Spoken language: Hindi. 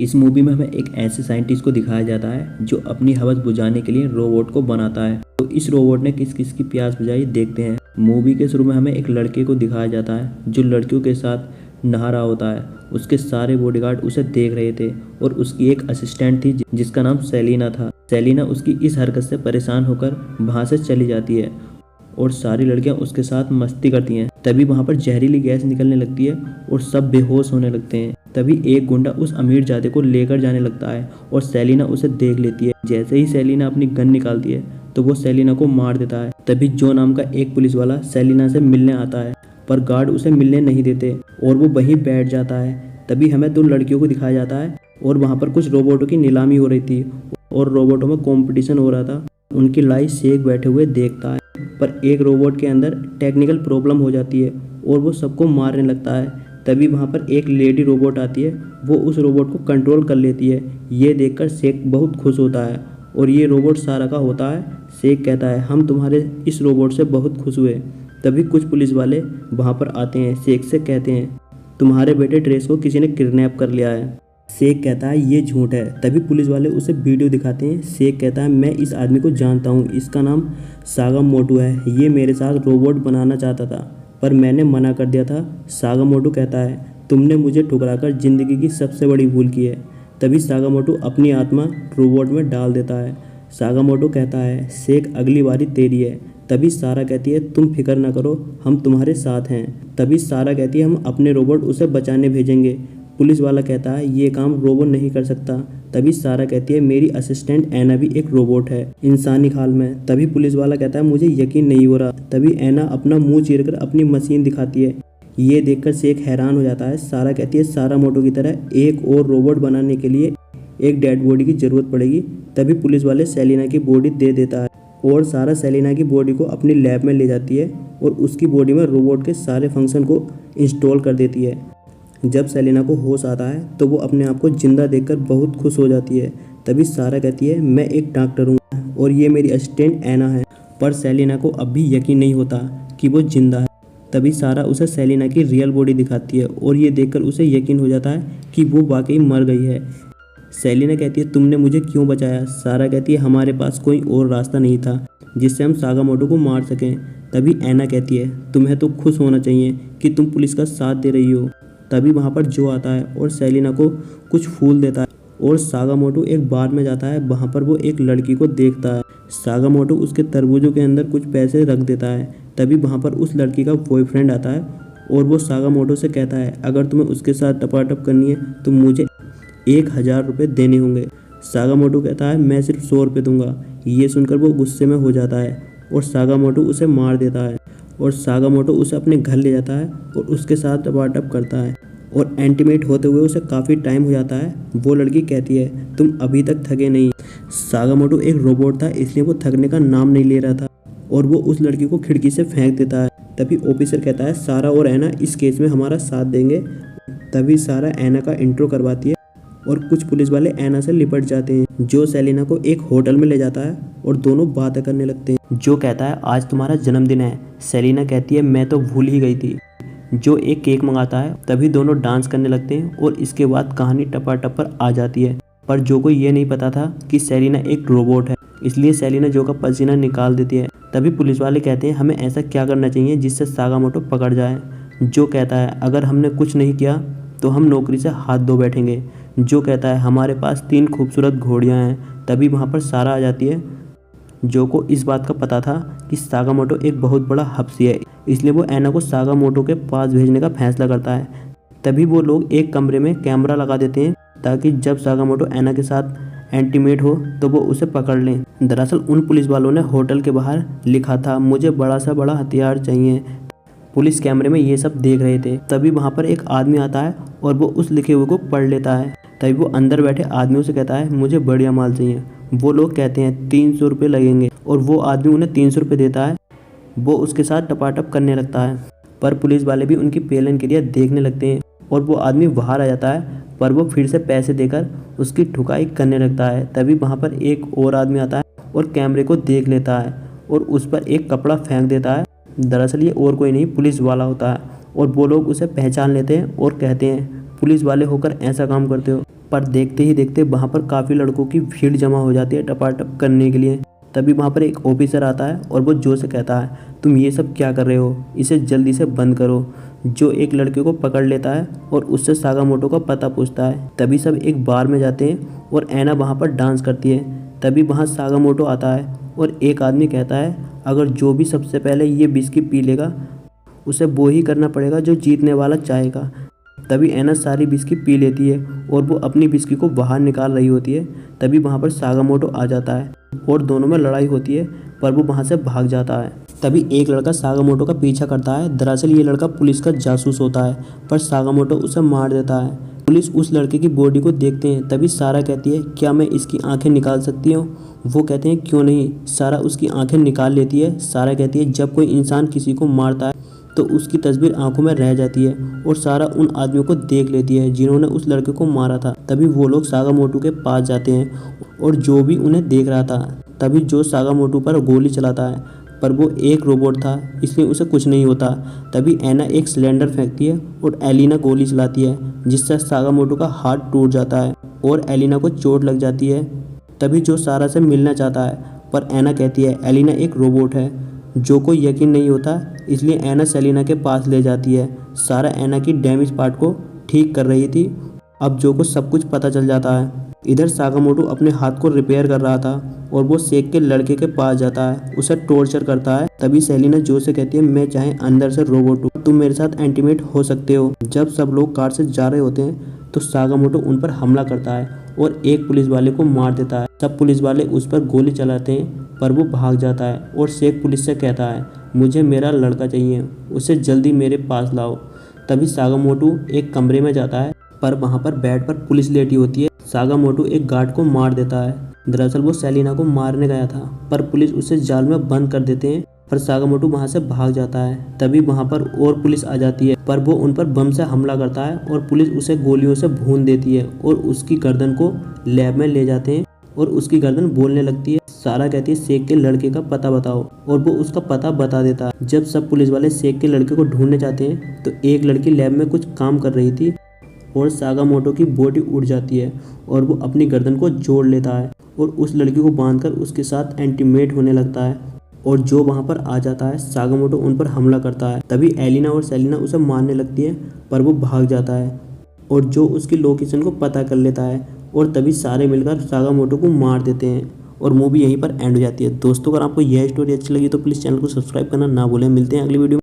इस मूवी में हमें एक ऐसे साइंटिस्ट को दिखाया जाता है जो अपनी हवस बुझाने के लिए रोबोट को बनाता है। तो इस रोबोट ने किस किस की प्यास बुझाई देखते हैं। मूवी के शुरू में हमें एक लड़के को दिखाया जाता है जो लड़कियों के साथ नहा रहा होता है। उसके सारे बॉडीगार्ड उसे देख रहे थे और उसकी एक असिस्टेंट थी जिसका नाम सेलिना था। सेलिना उसकी इस हरकत से परेशान होकर वहाँ से चली जाती है और सारी लड़कियां उसके साथ मस्ती करती हैं। तभी वहाँ पर जहरीली गैस निकलने लगती है और सब बेहोश होने लगते हैं। तभी एक गुंडा उस अमीर जाते को लेकर जाने लगता है और सेलिना उसे देख लेती है। जैसे ही सेलिना अपनी गन निकालती है तो वो सेलिना को मार देता है। तभी जो नाम का एक पुलिस वाला सेलिना से मिलने आता है पर गार्ड उसे मिलने नहीं देते और वो वहीं बैठ जाता है। तभी हमें 2 लड़कियों को दिखाया जाता है और वहाँ पर कुछ रोबोटों की नीलामी हो रही थी और रोबोटों में कंपटीशन हो रहा था। उनकी लड़ाई शेख बैठे हुए देखता है पर एक रोबोट के अंदर टेक्निकल प्रॉब्लम हो जाती है और वो सबको मारने लगता है। तभी वहाँ पर एक लेडी रोबोट आती है, वो उस रोबोट को कंट्रोल कर लेती है। ये देखकर शेख बहुत खुश होता है और ये रोबोट सारा का होता है। शेख कहता है हम तुम्हारे इस रोबोट से बहुत खुश हुए। तभी कुछ पुलिस वाले वहाँ पर आते हैं। शेख से कहते हैं तुम्हारे बेटे ट्रेस को किसी ने किडनैप कर लिया है। शेख कहता है ये झूठ है। तभी पुलिस वाले उसे वीडियो दिखाते हैं। शेख कहता है मैं इस आदमी को जानता हूँ, इसका नाम सागामोटो है। ये मेरे साथ रोबोट बनाना चाहता था पर मैंने मना कर दिया था। सागामोटो कहता है तुमने मुझे ठुकराकर ज़िंदगी की सबसे बड़ी भूल की है। तभी सागामोटो अपनी आत्मा रोबोट में डाल देता है। सागामोटो कहता है शेख अगली बारी तेरी है। तभी सारा कहती है तुम फिक्र ना करो, हम तुम्हारे साथ हैं। तभी सारा कहती है हम अपने रोबोट उसे बचाने भेजेंगे। पुलिस वाला कहता है ये काम रोबोट नहीं कर सकता। तभी सारा कहती है मेरी असिस्टेंट ऐना भी एक रोबोट है इंसानी खाल में। तभी पुलिस वाला कहता है मुझे यकीन नहीं हो रहा। तभी ऐना अपना मुंह चीरकर अपनी मशीन दिखाती है। ये देखकर शेख हैरान हो जाता है। सारा कहती है सागामोटो की तरह एक और रोबोट बनाने के लिए एक डेड बॉडी की ज़रूरत पड़ेगी। तभी पुलिस वाले सेलिना की बॉडी दे देता है और सारा सेलिना की बॉडी को अपनी लैब में ले जाती है और उसकी बॉडी में रोबोट के सारे फंक्शन को इंस्टॉल कर देती है। जब सेलिना को होश आता है तो वो अपने आप को जिंदा देखकर बहुत खुश हो जाती है। तभी सारा कहती है मैं एक डॉक्टर हूँ और ये मेरी असिस्टेंट ऐना है। पर सेलिना को अब भी यकीन नहीं होता कि वो जिंदा है। तभी सारा उसे सेलिना की रियल बॉडी दिखाती है और ये देखकर उसे यकीन हो जाता है कि वो वाकई मर गई है। सेलिना कहती है तुमने मुझे क्यों बचाया। सारा कहती है हमारे पास कोई और रास्ता नहीं था जिससे हम सागामोटो को मार सकें। तभी ऐना कहती है तुम्हें तो खुश होना चाहिए कि तुम पुलिस का साथ दे रही हो। तभी वहाँ पर जो आता है और सेलिना को कुछ फूल देता है और सागामोटो एक बार में जाता है। वहाँ पर वो एक लड़की को देखता है। सागामोटो उसके तरबूजों के अंदर कुछ पैसे रख देता है। तभी वहाँ पर उस लड़की का बॉयफ्रेंड आता है और वो सागामोटो से कहता है अगर तुम्हें उसके साथ टपाटप करनी है तो मुझे 1000 रुपये देने होंगे। सागामोटो कहता है मैं सिर्फ 100 रुपये दूंगा। ये सुनकर वो गुस्से में हो जाता है और सागामोटो उसे मार देता है और सागामोटो उसे अपने घर ले जाता है और उसके साथ टपाटप करता है और एंटीमेट होते हुए उसे काफ़ी टाइम हो जाता है। वो लड़की कहती है तुम अभी तक थके नहीं। सागामोटो एक रोबोट था इसलिए वो थकने का नाम नहीं ले रहा था और वो उस लड़की को खिड़की से फेंक देता है। तभी ऑफिसर कहता है सारा और ऐना इस केस में हमारा साथ देंगे। तभी सारा ऐना का इंट्रो करवाती है और कुछ पुलिस वाले ऐना से लिपट जाते हैं। जो सेलिना को एक होटल में ले जाता है और दोनों बातें करने लगते हैं। जो कहता है आज तुम्हारा जन्मदिन है। सेलिना कहती है मैं तो भूल ही गई थी। जो एक केक मंगाता है। तभी दोनों डांस करने लगते हैं और इसके बाद कहानी टपाटप पर आ जाती है। पर जो को ये नहीं पता था कि सेलिना एक रोबोट है, इसलिए सेलिना जो का पसीना निकाल देती है। तभी पुलिस वाले कहते हैं हमें ऐसा क्या करना चाहिए जिससे सागामोटो पकड़ जाए। जो कहता है अगर हमने कुछ नहीं किया तो हम नौकरी से हाथ धो बैठेंगे। जो कहता है हमारे पास 3 खूबसूरत घोड़ियाँ हैं। तभी वहाँ पर सारा आ जाती है। जो को इस बात का पता था कि सागामोटो एक बहुत बड़ा हफ्सी है, इसलिए वो ऐना को सागामोटो के पास भेजने का फैसला करता है। तभी वो लोग एक कमरे में कैमरा लगा देते हैं ताकि जब सागामोटो ऐना के साथ एंटीमेट हो तो वो उसे पकड़ लें। दरअसल उन पुलिस वालों ने होटल के बाहर लिखा था मुझे बड़ा सा बड़ा हथियार चाहिए। पुलिस कैमरे में ये सब देख रहे थे। तभी वहाँ पर एक आदमी आता है और वो उस लिखे हुए को पढ़ लेता है। तभी वो अंदर बैठे आदमियों से कहता है मुझे बढ़िया माल चाहिए। वो लोग कहते हैं 300 रुपये लगेंगे और वो आदमी उन्हें 300 रुपये देता है। वो उसके साथ टपाटप करने लगता है पर पुलिस वाले भी उनकी पेलन क्रिया देखने लगते हैं और वो आदमी बाहर आ जाता है पर वो फिर से पैसे देकर उसकी ठुकाई करने लगता है। तभी वहाँ पर एक और आदमी आता है और कैमरे को देख लेता है और उस पर एक कपड़ा फेंक देता है। दरअसल ये और कोई नहीं पुलिस वाला होता है और वो लोग उसे पहचान लेते हैं और कहते हैं पुलिस वाले होकर ऐसा काम करते हो। पर देखते ही देखते वहाँ पर काफ़ी लड़कों की भीड़ जमा हो जाती है टपाटप करने के लिए। तभी वहाँ पर एक ऑफिसर आता है और वो जो से कहता है, तुम ये सब क्या कर रहे हो, इसे जल्दी से बंद करो। जो एक लड़के को पकड़ लेता है और उससे सागामोटो का पता पूछता है। तभी सब एक बार में जाते हैं और ऐना वहाँ पर डांस करती है। तभी वहाँ सागामोटो आता है और एक आदमी कहता है, अगर जो भी सबसे पहले ये विस्की पी लेगा उसे वो ही करना पड़ेगा जो जीतने वाला चाहेगा। तभी ऐना सारी विस्की पी लेती है और वो अपनी विस्की को बाहर निकाल रही होती है। तभी वहाँ पर सागामोटो आ जाता है और दोनों में लड़ाई होती है, पर वो वहाँ से भाग जाता है। तभी एक लड़का सागामोटो का पीछा करता है। दरअसल ये लड़का पुलिस का जासूस होता है, पर सागामोटो उसे मार देता है। पुलिस उस लड़के की बॉडी को देखते हैं। तभी सारा कहती है, क्या मैं इसकी आंखें निकाल सकती हूँ? वो कहते हैं, क्यों नहीं। सारा उसकी आंखें निकाल लेती है। सारा कहती है, जब कोई इंसान किसी को मारता है तो उसकी तस्वीर आंखों में रह जाती है, और सारा उन आदमियों को देख लेती है जिन्होंने उस लड़के को मारा था। तभी वो लोग सागामोटो के पास जाते हैं और जो भी उन्हें देख रहा था। तभी जो सागामोटो पर गोली चलाता है, पर वो एक रोबोट था इसलिए उसे कुछ नहीं होता। तभी ऐना एक सिलेंडर फेंकती है और एलिना गोली चलाती है, जिससे सागामोटो का हाथ टूट जाता है और एलिना को चोट लग जाती है। तभी जो सारा से मिलना चाहता है, पर ऐना कहती है एलिना एक रोबोट है। जो को यकीन नहीं होता, इसलिए ऐना सेलिना के पास ले जाती है। सारा ऐना की डैमेज पार्ट को ठीक कर रही थी। अब जो को सब कुछ पता चल जाता है। इधर सागामोटो अपने हाथ को रिपेयर कर रहा था और वो सेक के लड़के के पास जाता है, उसे टॉर्चर करता है। तभी सेलिना जो से कहती है, मैं चाहे अंदर से रोबोट हूँ, तुम मेरे साथ इंटीमेट हो सकते हो। जब सब लोग कार से जा रहे होते हैं तो सागामोटो उन पर हमला करता है और एक पुलिस वाले को मार देता है। सब पुलिस वाले उस पर गोली चलाते हैं, पर वो भाग जाता है और शेख पुलिस से कहता है, मुझे मेरा लड़का चाहिए, उसे जल्दी मेरे पास लाओ। तभी सागामोटो एक कमरे में जाता है, पर वहाँ पर बेड पर पुलिस लेटी होती है। सागामोटो एक गार्ड को मार देता है। दरअसल वो सेलिना को मारने गया था, पर पुलिस उसे जाल में बंद कर देते हैं, पर सागामोटो वहाँ से भाग जाता है। तभी वहाँ पर और पुलिस आ जाती है, पर वो उन पर बम से हमला करता है और पुलिस उसे गोलियों से भून देती है और उसकी गर्दन को लैब में ले जाते हैं और उसकी गर्दन बोलने लगती है। सारा कहती है, शेख के लड़के का पता बताओ, और वो उसका पता बता देता है। जब सब पुलिस वाले शेख के लड़के को ढूंढने जाते हैं तो एक लड़की लैब में कुछ काम कर रही थी और सागामोटो की बॉडी उड़ जाती है और वो अपनी गर्दन को जोड़ लेता है और उस लड़की को बांधकर उसके साथ इंटीमेट होने लगता है। और जो वहाँ पर आ जाता है, सागामोटो उन पर हमला करता है। तभी एलिना और सेलिना उसे मारने लगती है, पर वो भाग जाता है और जो उसकी लोकेशन को पता कर लेता है, और तभी सारे मिलकर सागामोटो को मार देते हैं और मूवी यहीं पर एंड हो जाती है। दोस्तों, अगर आपको यह स्टोरी अच्छी लगी तो प्लीज़ चैनल को सब्सक्राइब करना ना भूलें। मिलते हैं अगली वीडियो में।